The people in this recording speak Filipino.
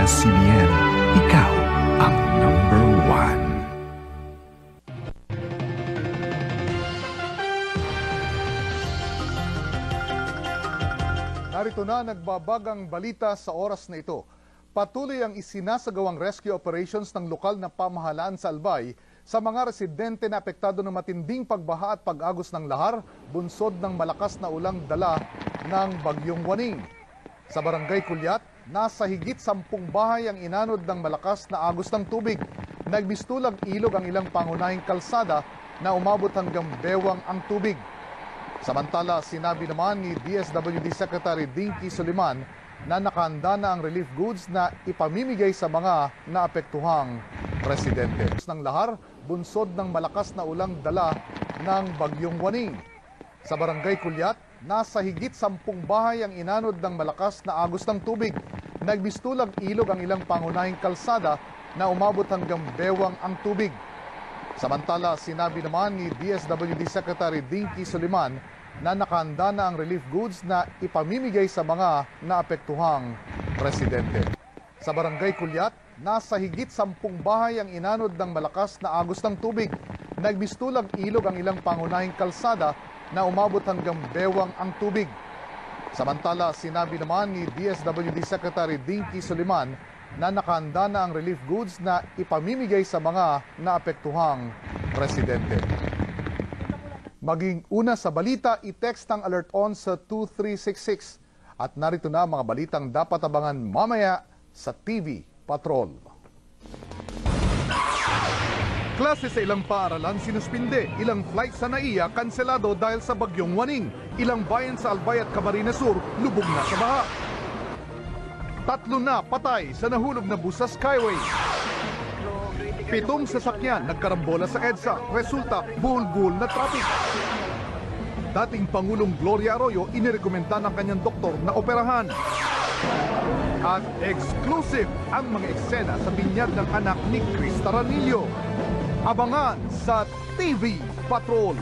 ABS-CBN, ikaw ang number one. Narito na nagbabagang balita sa oras na ito. Patuloy ang isinasagawang rescue operations ng lokal na pamahalaan sa Albay sa mga residente na apektado ng matinding pagbaha at pag-agos ng lahar, bunsod ng malakas na ulang dala ng Bagyong Waning. Sa Barangay Kulyat, nasa higit 10 bahay ang inanod ng malakas na agos ng tubig. Nagmistulang ilog ang ilang pangunahing kalsada na umabot hanggang bewang ang tubig. Samantala, sinabi naman ni DSWD Secretary Dinky Soliman na nakahanda na ang relief goods na ipamimigay sa mga naapektuhang residente. Ng lahar, bunsod ng malakas na ulang dala ng Bagyong Waning. Sa Barangay Kulyat, nasa higit 10 bahay ang inanod ng malakas na agos ng tubig. Nagmistulang ilog ang ilang pangunahing kalsada na umabot hanggang bewang ang tubig. Samantala, sinabi naman ni DSWD Secretary Dinky Soliman na nakahanda na ang relief goods na ipamimigay sa mga naapektuhang residente. Sa Barangay Kulyat, nasa higit 10 bahay ang inanod ng malakas na agos ng tubig. Nagmistulang ilog ang ilang pangunahing kalsada na umabot hanggang bewang ang tubig. Samantala, sinabi naman ni DSWD Secretary Dinky Soliman na nakahanda na ang relief goods na ipamimigay sa mga naapektuhang residente. Maging una sa balita, i-text ang alert on sa 2366. At narito na mga balitang dapat abangan mamaya sa TV Patrol. Klase sa ilang paaralan sinuspinde, ilang flight sa NAIA kanselado dahil sa Bagyong Waning. Ilang bayan sa Albay at Camarines Sur lubog na sa baha. 3 na patay sa nahulog na bus sa Skyway. 7 sasakyan nagkarambola sa EDSA, resulta buhol-buhol na traffic. Dating Pangulong Gloria Arroyo inirekomenda ng kanyang doktor na operahan. At exclusive ang mga eksena sa binyag ng anak ni Chris Taranillo. Abangan sa TV Patrol.